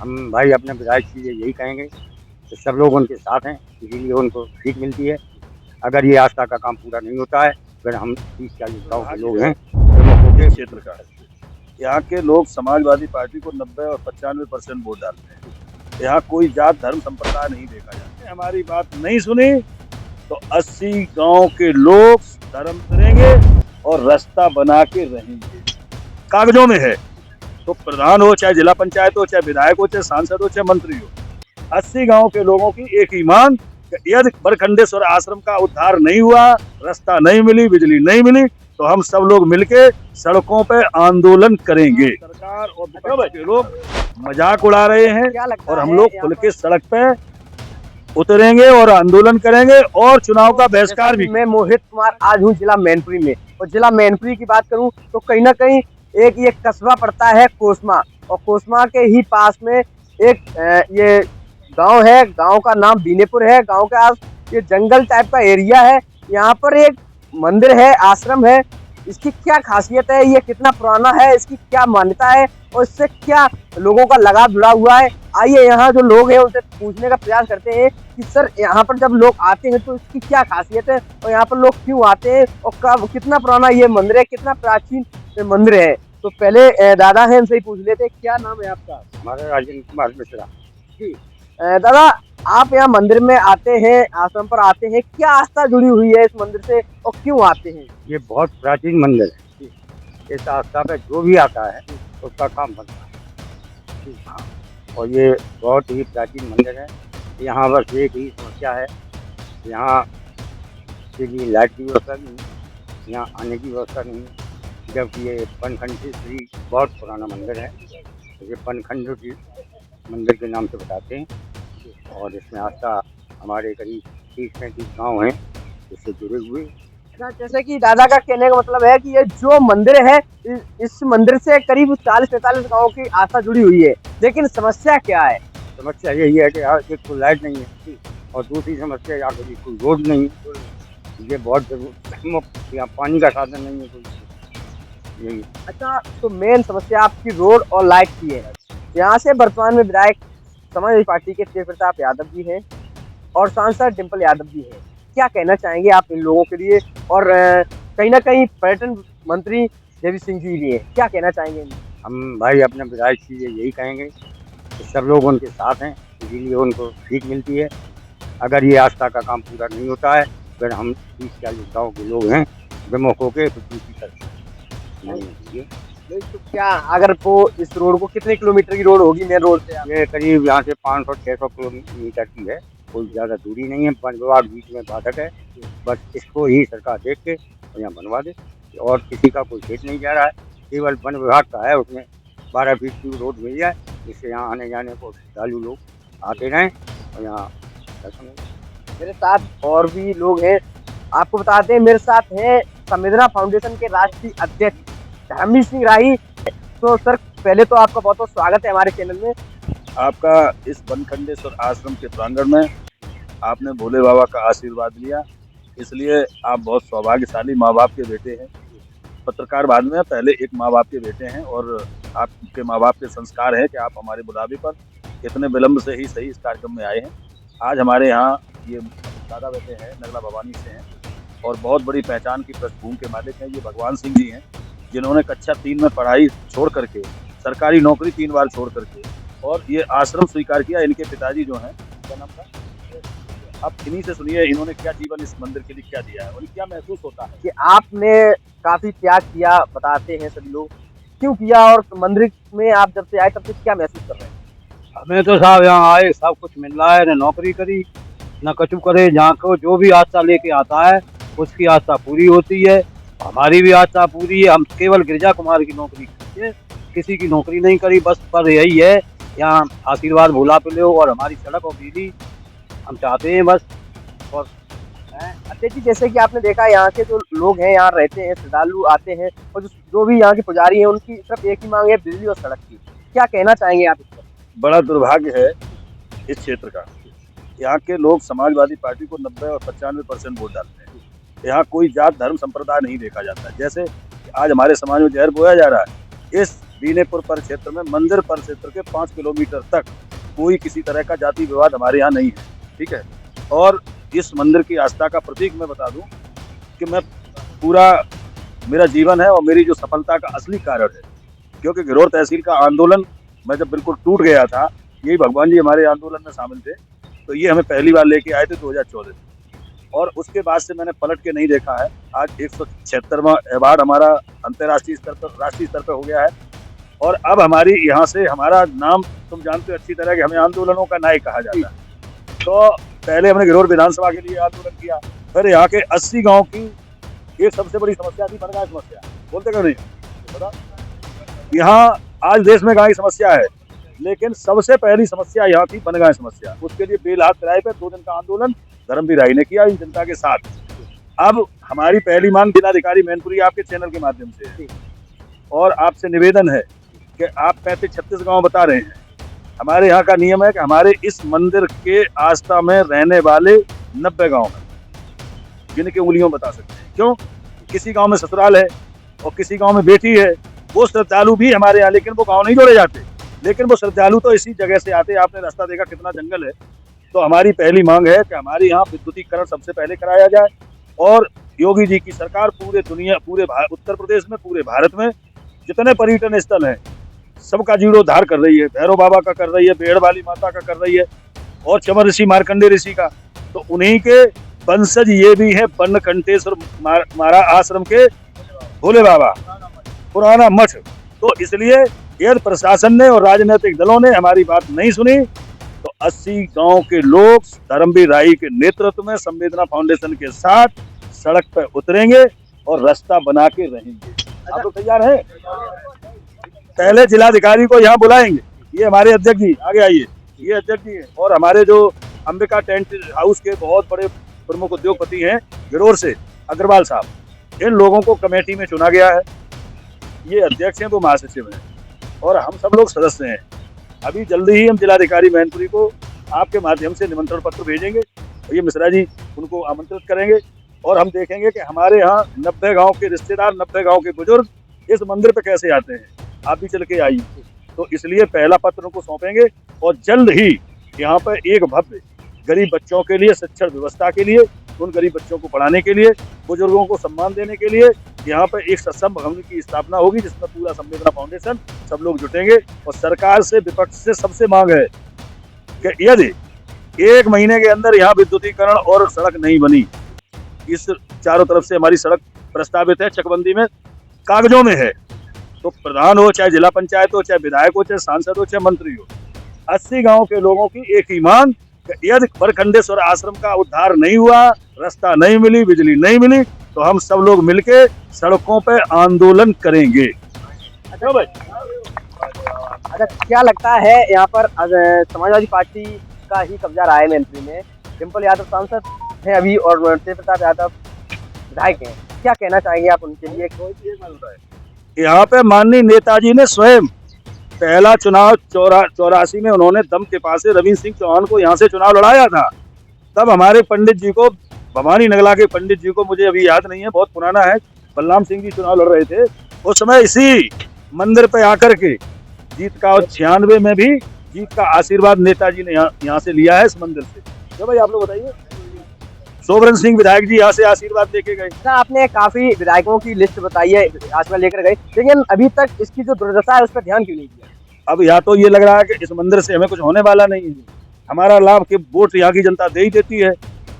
हम भाई अपने विधायक से यही कहेंगे कि सब लोग उनके साथ हैं, इसीलिए उनको सीट मिलती है। अगर ये आस्था का काम पूरा नहीं होता है, फिर हम 30-40 गाँव के लोग हैं, प्रमुख होके क्षेत्र का यहाँ के लोग समाजवादी पार्टी को 90 और 95% वोट डालते हैं। यहाँ कोई जात धर्म संप्रदाय नहीं देखा जाता। हमारी बात नहीं सुनी तो 80 गांव के लोग धर्म करेंगे और रास्ता बना के रहेंगे। कागजों में है, तो प्रधान हो, चाहे जिला पंचायत हो, चाहे विधायक हो, चाहे सांसद हो, चाहे मंत्री हो, 80 गांव के लोगों की एक ही मांग कि यदि बरखंडेश्वर आश्रम का उद्धार नहीं हुआ, रास्ता नहीं मिली, बिजली नहीं मिली, तो हम सब लोग मिलके सड़कों पे आंदोलन करेंगे। सरकार और विपक्ष के लोग मजाक उड़ा रहे हैं और हम लोग खुल के सड़क पे उतरेंगे और आंदोलन करेंगे और चुनाव का बहिष्कार भी। मैं मोहित कुमार आज हूँ जिला मैनपुरी में, और जिला मैनपुरी की बात करूँ तो कहीं ना कहीं एक ये कस्बा पड़ता है कोसमा, और कोसमा के ही पास में एक ये गांव है। गांव का नाम बीनेपुर है। गांव के आस ये जंगल टाइप का एरिया है। यहाँ पर एक मंदिर है, आश्रम है। इसकी क्या खासियत है, ये कितना पुराना है, इसकी क्या मान्यता है और इससे क्या लोगों का लगाव जुड़ा हुआ है, आइए यहाँ जो लोग हैं उनसे पूछने का प्रयास करते हैं कि सर यहाँ पर जब लोग आते हैं तो इसकी क्या खासियत है और यहाँ पर लोग क्यों आते हैं और कब, कितना पुराना ये मंदिर है, कितना प्राचीन मंदिर है। तो पहले दादा है, उनसे ही पूछ लेते हैं। क्या नाम है आपका? हमारा राजेंद्र कुमार मिश्रा जी। दादा, आप यहाँ मंदिर में आते हैं, आश्रम पर आते हैं, क्या आस्था जुड़ी हुई है इस मंदिर से और क्यों आते हैं? ये बहुत प्राचीन मंदिर है। इस आस्था पे जो भी आता है उसका काम बनता है। हाँ, और ये बहुत ही प्राचीन मंदिर है। यहाँ बस एक ही समस्या है, यहाँ के लिए लाइट की व्यवस्था नहीं है, यहाँ आने की व्यवस्था नहीं है। जबकि ये पनखंड श्री बहुत पुराना मंदिर है। ये पनखंड जी मंदिर के नाम से बताते हैं, और इसमें आस्था हमारे करीब 30-35 गाँव हैं इससे जुड़े हुए। जैसे कि दादा का कहने का मतलब है कि ये जो मंदिर है, इस मंदिर से करीब 40-45 गाँव की आस्था जुड़ी हुई है, लेकिन समस्या क्या है? समस्या यही है कि यहाँ एक तो लाइट नहीं है, और दूसरी समस्या यहाँ कभी कोई रोड नहीं है। ये बहुत यहाँ पानी का साधन नहीं है कोई, यही। अच्छा, तो मेन समस्या आपकी रोड और लाइट की है। यहाँ से वर्तमान में विधायक समाजवादी पार्टी के तेज प्रताप यादव जी हैं और सांसद डिम्पल यादव जी हैं। क्या कहना चाहेंगे आप इन लोगों के लिए? और कहीं ना कहीं पर्यटन मंत्री देवी सिंह जी भी हैं, क्या कहना चाहेंगे? हम भाई अपने विधायक से यही कहेंगे कि सब लोग उनके साथ हैं, इसीलिए उनको सीट मिलती है। अगर ये आस्था का काम पूरा नहीं होता है, फिर हम 30-40 गाँव के लोग हैं, विमुख होके तो दूसरी तरफ नहीं। तो क्या अगर वो इस रोड को, कितने किलोमीटर की रोड होगी मेन रोड से? ये करीब यहाँ से 500-600 किलोमीटर की है, कोई ज़्यादा दूरी नहीं है। वन विभाग बीच में बाधक है, बस इसको ही सरकार देख के और यहाँ बनवा दे, और किसी का कोई खेत नहीं जा रहा है, केवल वन विभाग का है। उसमें 12 फीट की रोड मिल जाए, जिससे यहाँ आने जाने को श्रद्धालु लोग आते रहें और यहाँ दर्शन। मेरे साथ और भी लोग हैं, आपको बताते हैं। मेरे साथ है संवेदना फाउंडेशन के राष्ट्रीय अध्यक्ष धर्मवीर सिंह राही। तो सर, पहले तो आपका बहुत बहुत स्वागत है हमारे चैनल में। आपका इस बनखंडेश्वर आश्रम के प्रांगण में आपने भोले बाबा का आशीर्वाद लिया, इसलिए आप बहुत सौभाग्यशाली माँ बाप के बेटे हैं। पत्रकार बाद में, पहले एक माँ बाप के बेटे हैं, और आपके माँ बाप के संस्कार है कि आप हमारे बुलावे पर इतने विलम्ब से ही सही इस कार्यक्रम में आए हैं। आज हमारे यहाँ ये दादा बेटे हैं, नगला भवानी से हैं, और बहुत बड़ी पहचान की पृष्ठभूमि के मालिक हैं। ये भगवान सिंह जी हैं, जिन्होंने कक्षा 3 में पढ़ाई छोड़ करके, सरकारी नौकरी 3 बार छोड़ करके, और ये आश्रम स्वीकार किया। इनके पिताजी जो हैं, क्या नाम था? अब इन्हीं से सुनिए इन्होंने क्या जीवन इस मंदिर के लिए क्या दिया है और क्या महसूस होता है कि आपने काफी त्याग किया, बताते हैं सभी लोग, क्यों किया और मंदिर में आप जब से आए तब से क्या महसूस कर रहे हैं? हमें तो साहब यहाँ आए सब कुछ मिल रहा है, न नौकरी करी न कछु करे। जहाँ को जो भी आस्था लेके आता है उसकी आस्था पूरी होती है। हमारी भी आस्था पूरी है। हम केवल गिरजा कुमार की नौकरी की है, किसी की नौकरी नहीं करी। बस पर यही है, यहाँ आशीर्वाद भोला पे लो और हमारी सड़क और बिजली हम चाहते हैं बस। और अध्यक्ष जी, जैसे कि आपने देखा, यहाँ के जो लोग हैं, यहाँ रहते हैं, श्रद्धालु आते हैं, और जो भी यहाँ के पुजारी हैं, उनकी सिर्फ एक ही मांग है, बिजली और सड़क की। क्या कहना चाहेंगे आप इस पर? बड़ा दुर्भाग्य है इस क्षेत्र का। यहाँ के लोग समाजवादी पार्टी को 90 और 95% वोट डालते हैं। यहाँ कोई जात धर्म संप्रदाय नहीं देखा जाता। जैसे आज हमारे समाज में जहर बोया जा रहा है, इस बीनेपुर परिक्षेत्र में मंदिर परिक्षेत्र के 5 किलोमीटर तक कोई किसी तरह का जाति विवाद हमारे यहाँ नहीं है, ठीक है। और इस मंदिर की आस्था का प्रतीक मैं बता दूं कि मैं पूरा मेरा जीवन है और मेरी जो सफलता का असली कारण है, क्योंकि घिरौर तहसील का आंदोलन मैं जब बिल्कुल टूट गया था, यही भगवान जी हमारे आंदोलन में शामिल थे, तो ये हमें पहली बार लेके आए थे 2014 में, और उसके बाद से मैंने पलट के नहीं देखा है। आज 176वां अवार्ड हमारा अंतर्राष्ट्रीय स्तर पर, राष्ट्रीय स्तर पर हो गया है, और अब हमारी यहाँ से हमारा नाम तुम जानते हो अच्छी तरह कि हमें आंदोलनों का नायक कहा जाता है। तो पहले हमने घिरौर विधानसभा के लिए आंदोलन किया, फिर यहाँ के 80 गाँव की एक सबसे बड़ी समस्या थी बनगाय समस्या, बोलते क्यों नहीं पता। यहाँ आज देश में गाय की समस्या है, लेकिन सबसे पहली समस्या यहाँ थी बनगाय समस्या। उसके लिए बेलहात किराए पे 2 दिन का आंदोलन धर्मवीर राय ने किया इन जनता के साथ। अब हमारी पहली मांग जिलाधिकारी मैनपुरी आपके चैनल के माध्यम से है, और आपसे निवेदन है कि आप 35-36 गाँव बता रहे हैं, हमारे यहाँ का नियम है कि हमारे इस मंदिर के आस्था में रहने वाले 90 गाँव हैं, जिनके उंगलियों बता सकते हैं। क्यों? किसी गांव में ससुराल है और किसी गांव में बेटी है, वो श्रद्धालु भी हमारे यहाँ, लेकिन वो गांव नहीं जोड़े जाते, लेकिन वो श्रद्धालु तो इसी जगह से आते। आपने रास्ता देखा कितना जंगल है। तो हमारी पहली मांग है कि हमारे यहाँ विद्युतीकरण सबसे पहले कराया जाए, और योगी जी की सरकार पूरे उत्तर प्रदेश में, पूरे भारत में जितने पर्यटन स्थल हैं सबका जीर्णोद्धार कर रही है। भैरव बाबा का कर रही है, बेहड़ वाली माता का कर रही है, और चमर ऋषि मार्कंडेय ऋषि का। तो उन्हीं के वंशज ये भी है बनकंटेश्वर मारा आश्रम के भोले बाबा, पुराना मठ। तो इसलिए यदि प्रशासन ने और राजनीतिक दलों ने हमारी बात नहीं सुनी, तो 80 गांव के लोग धर्मवीर राय के नेतृत्व में संवेदना फाउंडेशन के साथ सड़क पर उतरेंगे और रास्ता बना के रहेंगे। आप लोग तैयार हैं? पहले जिलाधिकारी को यहाँ बुलाएंगे, ये हमारे अध्यक्ष जी, आगे आइए, ये अध्यक्ष जी है, और हमारे जो अंबिका टेंट हाउस के बहुत बड़े प्रमुख उद्योगपति हैं घिरौर से, अग्रवाल साहब, इन लोगों को कमेटी में चुना गया है। ये अध्यक्ष हैं, वो महासचिव हैं, और हम सब लोग सदस्य हैं। अभी जल्दी ही हम जिलाधिकारी मैनपुरी को आपके माध्यम से निमंत्रण पत्र भेजेंगे, और ये मिश्रा जी उनको आमंत्रित करेंगे, और हम देखेंगे कि हमारे यहाँ 90 गाँव के रिश्तेदार, 90 गाँव के बुजुर्ग इस मंदिर पे कैसे आते हैं। आप भी चल के आइए। तो इसलिए पहला पत्र उनको सौंपेंगे, और जल्द ही यहाँ पर एक भव्य गरीब बच्चों के लिए शिक्षण व्यवस्था के लिए, उन गरीब बच्चों को पढ़ाने के लिए, बुजुर्गों को सम्मान देने के लिए यहाँ पर एक सत्संग भवन की स्थापना होगी, जिसमें पूरा संवेदना फाउंडेशन सब लोग जुटेंगे। और सरकार से, विपक्ष से सबसे मांग है कि यदि 1 महीने के अंदर यहाँ विद्युतीकरण और सड़क नहीं बनी, इस चारों तरफ से हमारी सड़क प्रस्तावित है, चकबंदी में, कागजों में है, तो प्रधान हो, चाहे जिला पंचायत हो, चाहे विधायक हो, चाहे सांसद हो, चाहे मंत्री हो, 80 गाँव के लोगों की एक ही मांग, यदि बनखंडेश्वर आश्रम का उद्धार नहीं हुआ, रास्ता नहीं मिली, बिजली नहीं मिली, तो हम सब लोग मिलके सड़कों पे आंदोलन करेंगे। अच्छा भाई, अच्छा क्या लगता है यहाँ पर समाजवादी पार्टी का ही कब्जा रहा है मैनपुरी में? डिम्पल यादव सांसद है अभी, और तेज प्रताप यादव विधायक हैं, क्या कहना चाहेंगे आप उनके लिए? यहाँ पे माननीय नेताजी ने स्वयं पहला चुनाव 84 में उन्होंने दम के पास से रविंद्र सिंह चौहान को यहाँ से चुनाव लड़ाया था। तब हमारे पंडित जी को, भवानी नगला के पंडित जी को, मुझे अभी याद नहीं है, बहुत पुराना है, बलराम सिंह जी चुनाव लड़ रहे थे उस समय। इसी मंदिर पे आकर के जीत का, और 96 में भी जीत का आशीर्वाद नेताजी ने यहाँ से लिया है, इस मंदिर से। तो भाई आप लोग बताइए, सोवरन सिंह विधायक जी यहाँ से आशीर्वाद लेके गए। आपने काफी विधायकों की लिस्ट बताई है, आशीर्वाद लेकर गए, लेकिन अभी तक इसकी जो दुर्दशा है उस पर ध्यान क्यों नहीं दिया? अब या तो ये लग रहा है कि इस मंदिर से हमें कुछ होने वाला नहीं है, हमारा लाभ के वोट यहाँ की जनता दे ही देती है।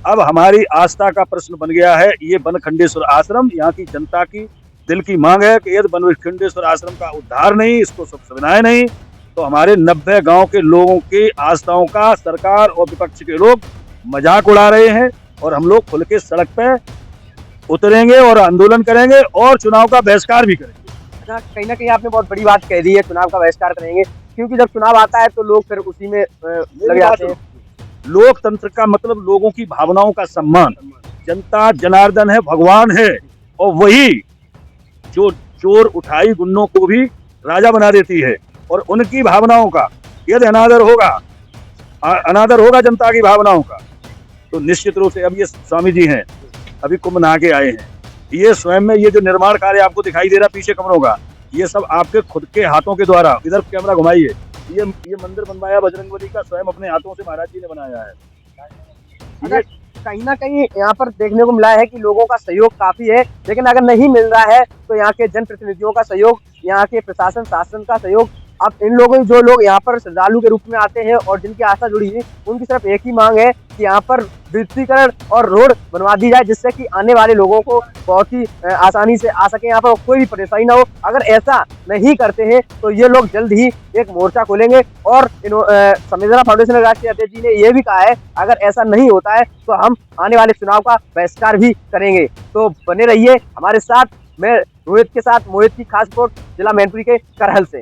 अब हमारी आस्था का प्रश्न बन गया है ये बनखंडेश्वर आश्रम। यहाँ की जनता की दिल की मांग है कि यदि बनखंडेश्वर आश्रम का उद्धार नहीं, इसको सुविधाएं नहीं, तो हमारे 90 गांव के लोगों की आस्थाओं का सरकार और विपक्ष के लोग मजाक उड़ा रहे हैं, और हम लोग खुल के सड़क पे उतरेंगे और आंदोलन करेंगे और चुनाव का बहिष्कार भी करेंगे। अच्छा, कहीं ना कहीं आपने बहुत बड़ी बात कह दी है, चुनाव का बहिष्कार करेंगे, क्योंकि जब चुनाव आता है तो लोग फिर उसी में लग जाते हैं। लोकतंत्र का मतलब लोगों की भावनाओं का सम्मान। जनता जनार्दन है, भगवान है, और वही जो चोर उठाई गुंडों को भी राजा बना देती है, और उनकी भावनाओं का यदि अनादर होगा जनता की भावनाओं का, तो निश्चित रूप से। अब ये स्वामी जी हैं, अभी कुंभ नहा के आए हैं, ये स्वयं में ये जो निर्माण कार्य आपको दिखाई दे रहा पीछे कमरों का, ये सब आपके खुद के हाथों के द्वारा, इधर कैमरा घुमाइए, ये मंदिर बनवाया बजरंगबली का स्वयं अपने हाथों से महाराज जी ने बनाया है। अगर कहीं ना कहीं यहाँ पर देखने को मिला है कि लोगों का सहयोग काफी है, लेकिन अगर नहीं मिल रहा है तो यहाँ के जनप्रतिनिधियों का सहयोग, यहाँ के प्रशासन शासन का सहयोग। अब इन लोगों जो लोग यहाँ पर श्रद्धालु के रूप में आते हैं और जिनकी आस्था जुड़ी है, उनकी सिर्फ एक ही मांग है कि यहाँ पर विद्युतीकरण और रोड बनवा दी जाए, जिससे कि आने वाले लोगों को बहुत ही आसानी से आ सके, यहाँ पर कोई भी परेशानी ना हो। अगर ऐसा नहीं करते हैं तो ये लोग जल्द ही एक मोर्चा खोलेंगे। और संवेदना फाउंडेशन राष्ट्रीय अध्यक्ष जी ने यह भी कहा है, अगर ऐसा नहीं होता है तो हम आने वाले चुनाव का बहिष्कार भी करेंगे। तो बने रहिए हमारे साथ। मैं रोहित के साथ मोहित की खास रिपोर्ट जिला मैनपुरी के करहल से।